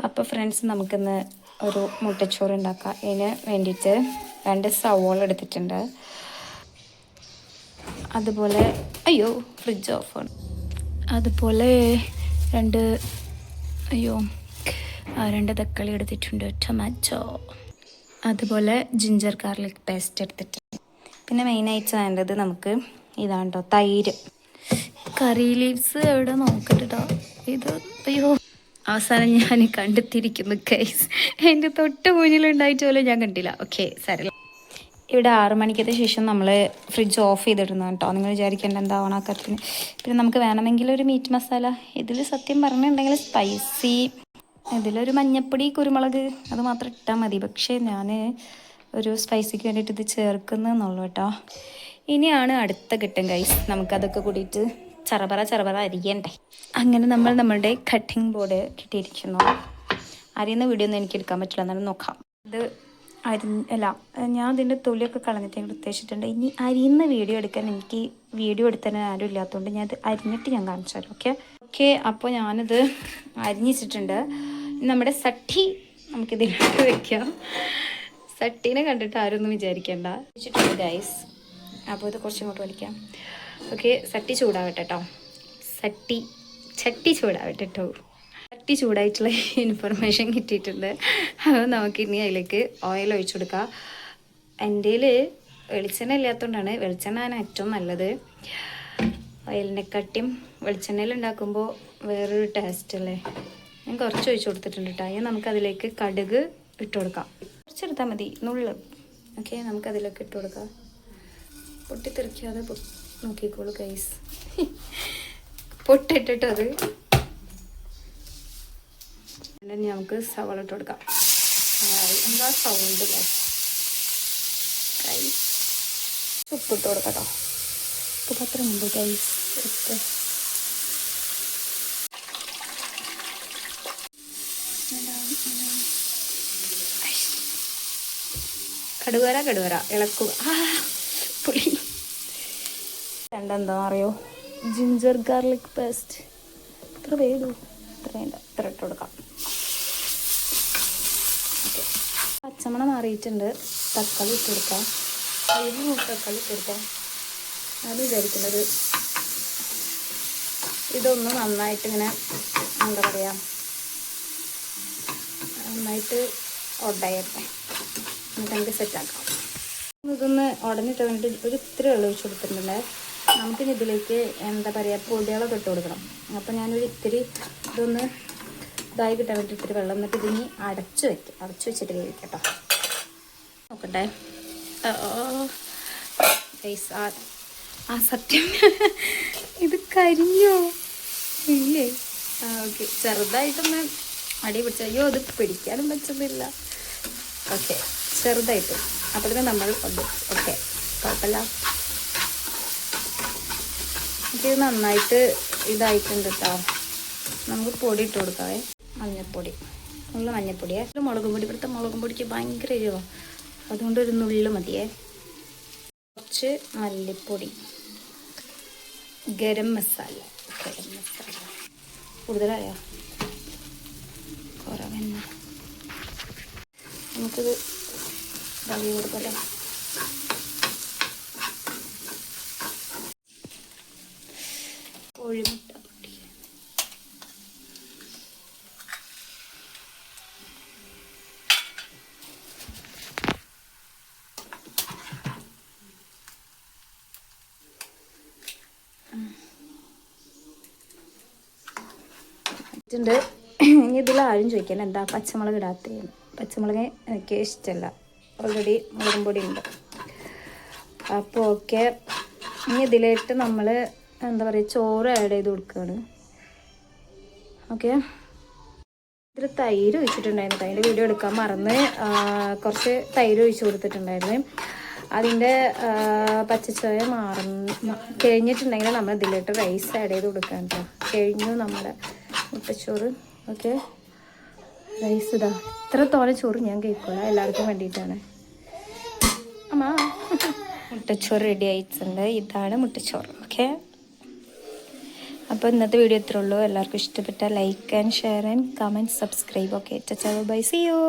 അപ്പോൾ ഫ്രണ്ട്സ് നമുക്കിന്ന് ഒരു മുട്ടച്ചോറ് ഉണ്ടാക്കാം. ഇതിന് വേണ്ടിയിട്ട് 2 സവോള എടുത്തിട്ടുണ്ട്. അതുപോലെ ഫ്രിഡ്ജ് ഓഫാണ്. അതുപോലെ 2 തക്കാളി എടുത്തിട്ടുണ്ട്, ടൊമാറ്റോ, അതുപോലെ ജിഞ്ചർ ഗാർലിക് പേസ്റ്റ് എടുത്തിട്ടുണ്ട്. പിന്നെ മെയിനായിട്ട് വേണ്ടത് നമുക്ക് ഇതാണ് കേട്ടോ, തൈര്. കറി ലീവ്സ് എവിടെ നോക്കട്ടോ, ഇത് അവസാനം ഞാൻ കണ്ടെത്തിയിരിക്കുന്നു ഗൈസ്. എൻ്റെ തൊട്ട് മുന്നിലുണ്ടായിട്ട് പോലും ഞാൻ കണ്ടില്ല. ഓക്കെ, സാരമില്ല. ഇവിടെ 6 മണിക്കത്തെ ശേഷം നമ്മൾ ഫ്രിഡ്ജ് ഓഫ് ചെയ്തിടുന്നു കേട്ടോ. നിങ്ങൾ വിചാരിക്കേണ്ട എന്താ ഓണാക്കത്തിന്. പിന്നെ നമുക്ക് വേണമെങ്കിൽ ഒരു മീറ്റ് മസാല, ഇതിൽ സത്യം പറഞ്ഞിട്ടുണ്ടെങ്കിൽ സ്പൈസി, ഇതിലൊരു മഞ്ഞപ്പൊടി, കുരുമുളക് അത് മാത്രം ഇട്ടാൽ മതി. പക്ഷേ ഞാൻ ഒരു സ്പൈസിക്ക് വേണ്ടിയിട്ട് ഇത് ചേർക്കുന്നുള്ളൂ കേട്ടോ. ഇനിയാണ് അടുത്ത ഘട്ടം ഗൈസ്. നമുക്കതൊക്കെ കൂടിയിട്ട് ചെറുപറ അരിയണ്ടേ. അങ്ങനെ നമ്മളുടെ കട്ടിംഗ് ബോർഡ് കിട്ടിയിരിക്കുന്നു. അരിയുന്ന വീഡിയോ ഒന്നും എനിക്ക് എടുക്കാൻ പറ്റില്ല, എന്നാലും നോക്കാം. ഇത് ഞാൻ ഇതിൻ്റെ തൊലിയൊക്കെ കളഞ്ഞിട്ട് ഉദ്ദേശിച്ചിട്ടുണ്ട്. ഇനി അരിയുന്ന വീഡിയോ എടുക്കാൻ എനിക്ക് വീഡിയോ എടുത്താൽ ആരും ഇല്ലാത്തതുകൊണ്ട് ഞാൻ ഇത് അരിഞ്ഞിട്ട് ഞാൻ കാണിച്ചു തരാം. ഓക്കെ. അപ്പോൾ ഞാനിത് അരിഞ്ഞിച്ചിട്ടുണ്ട്. നമ്മുടെ സട്ടി നമുക്കിതിലേക്ക് വയ്ക്കാം. സട്ടീനെ കണ്ടിട്ട് ആരും ഒന്നും വിചാരിക്കേണ്ട വെച്ചിട്ടുണ്ട് ഗൈസ്. അപ്പോൾ ഇത് കുറച്ചിങ്ങോട്ട് വലിക്കാം. ഓക്കെ, ചട്ടി ചൂടാവട്ടെ കേട്ടോ. ചട്ടി ചൂടാവട്ടെ കേട്ടോ. ചട്ടി ചൂടായിട്ടുള്ള ഇൻഫർമേഷൻ കിട്ടിയിട്ടുണ്ട്. അപ്പോൾ നമുക്കിനി അതിലേക്ക് ഓയിൽ ഒഴിച്ചു കൊടുക്കാം. എൻ്റെ വെളിച്ചെണ്ണ ഇല്ലാത്തതുകൊണ്ടാണ്. വെളിച്ചെണ്ണയാണ് ഏറ്റവും നല്ലത്. ഓയിലിനെക്കാട്ടിയും വെളിച്ചെണ്ണയിൽ ഉണ്ടാക്കുമ്പോൾ വേറൊരു ടേസ്റ്റ് അല്ലേ. ഞാൻ കുറച്ച് ഒഴിച്ചു കൊടുത്തിട്ടുണ്ട് കേട്ടോ. അതിന് നമുക്കതിലേക്ക് കടുക് ഇട്ട് കൊടുക്കാം. കുറച്ചെടുത്താൽ മതി, നുള്ള്. ഓക്കെ, നമുക്കതിലേക്ക് ഇട്ട് കൊടുക്കാം. പൊട്ടിത്തെറിക്കാതെ നോക്കിക്കോളൂ ഗൈസ്. പൊട്ടിട്ടിട്ട് അത് നമുക്ക് സവാള ഇട്ട് കൊടുക്കാം. എന്താ സൗണ്ട് ഗൈസ്. ഉപ്പിട്ട് കൊടുക്കാം കേട്ടോ. ഉപ്പത്രയും ഉണ്ട് ഗൈസ്. കടുവര ഇളക്കുക. പുളി എന്താ അറിയോ, ജിഞ്ചർ ഗാർലിക് പേസ്റ്റ്. ഇത്ര വേണ്ടു, ഇത്ര വേണ്ട, ഇത്ര ഇട്ട് കൊടുക്കാം. ഓക്കെ, പച്ചമണം മാറിയിട്ടുണ്ട്. തക്കാളി ഇട്ട് കൊടുക്കാം. തക്കാളി ഇട്ട് കൊടുക്കാം. ഞാൻ വിചാരിക്കുന്നത് ഇതൊന്ന് നന്നായിട്ട് ഇങ്ങനെ എന്താ പറയുക, നന്നായിട്ട് ഉടയട്ടെ. എന്നിട്ട് നമുക്ക് സെറ്റാക്കാം. ഇതൊന്ന് ഉടഞ്ഞിട്ട് വേണ്ടിയിട്ട് ഒരു ഇത്തിരി വെള്ളം ഒഴിച്ച് കൊടുത്തിട്ടുണ്ട്. നമുക്കിനി ഇതിലേക്ക് എന്താ പറയുക, പൊടികളൊക്കെ ഇട്ട് കൊടുക്കണം. അപ്പോൾ ഞാനൊരു ഇത്തിരി ഇതൊന്ന് ഇതായി കിട്ടാൻ വേണ്ടി ഇത്തിരി വെള്ളം, എന്നിട്ട് ഇതിനി അടച്ച് വെച്ചിട്ട് കഴിക്കാം കേട്ടോ. നോക്കട്ടെ. സത്യം ഇത് കരിഞ്ഞോ ഇല്ലേ? ഓക്കെ, ചെറുതായിട്ടൊന്ന് അടി പിടിച്ച. ഇത് പിടിക്കാനും പറ്റുന്നില്ല. ഓക്കെ, ചെറുതായിട്ട്. അപ്പോഴത്തേന് നമ്മൾ ഓക്കെ, കുഴപ്പമില്ല. ഇത് നന്നായിട്ട് ഇതായിട്ടുണ്ട് കേട്ടോ. നമുക്ക് പൊടി ഇട്ട് കൊടുക്കാവേ. മഞ്ഞൾപ്പൊടി, നല്ല മഞ്ഞൾപ്പൊടിയേ. മുളകും പൊടി, ഇവിടുത്തെ മുളകും പൊടിക്ക് ഭയങ്കര എരിവാണ്, അതുകൊണ്ട് ഒരു നുള്ളു മതിയേ. കുറച്ച് മല്ലിപ്പൊടി, ഗരം മസാല. കൂടുതലായോ? കുറവെന്ന നമുക്കിത് ഇതാക്കി കൊടുക്കട്ടെ. കോഴിമുട്ട പൊടി, ഇനി ഇതിലാരും ചോദിക്കാൻ എന്താ പച്ചമുളക് ഇടാത്തത്. പച്ചമുളക് എനിക്ക് ഇഷ്ടമല്ല, ഓൾറെഡി മുളകും പൊടി ഉണ്ട്. അപ്പോൾ ഓക്കെ, ഇനി ഇതിലേക്ക് നമ്മൾ എന്താ പറയുക, ചോറ് ആഡ് ചെയ്ത് കൊടുക്കുകയാണ്. ഓക്കെ, ഇതിൽ തൈര് ഒഴിച്ചിട്ടുണ്ടായിരുന്നു. അതിൻ്റെ വീഡിയോ എടുക്കാൻ മറന്ന് കുറച്ച് തൈര് ഒഴിച്ച് കൊടുത്തിട്ടുണ്ടായിരുന്നു. അതിൻ്റെ പച്ചച്ചോയ കഴിഞ്ഞിട്ടുണ്ടെങ്കിൽ നമ്മൾ ഇതിലേക്ക് റൈസ് ആഡ് ചെയ്ത് കൊടുക്കാൻ കേട്ടോ. കഴിഞ്ഞു നമ്മുടെ മുട്ടച്ചോറ്. ഓക്കെ, റൈസ് ഇതാ. ഇത്രത്തോളം ചോറ് ഞാൻ കഴിക്കില്ല, എല്ലാവർക്കും വേണ്ടിയിട്ടാണ്. മുട്ടച്ചോറ് റെഡി ആയിട്ടുണ്ട്. ഇതാണ് മുട്ടച്ചോറ്. ഓക്കെ, അപ്പോൾ ഇന്നത്തെ വീഡിയോ ഇത്രേ ഉള്ളൂ. എല്ലാവർക്കും ഇഷ്ടപ്പെട്ട like and share and comment subscribe. Okay, bye, see U.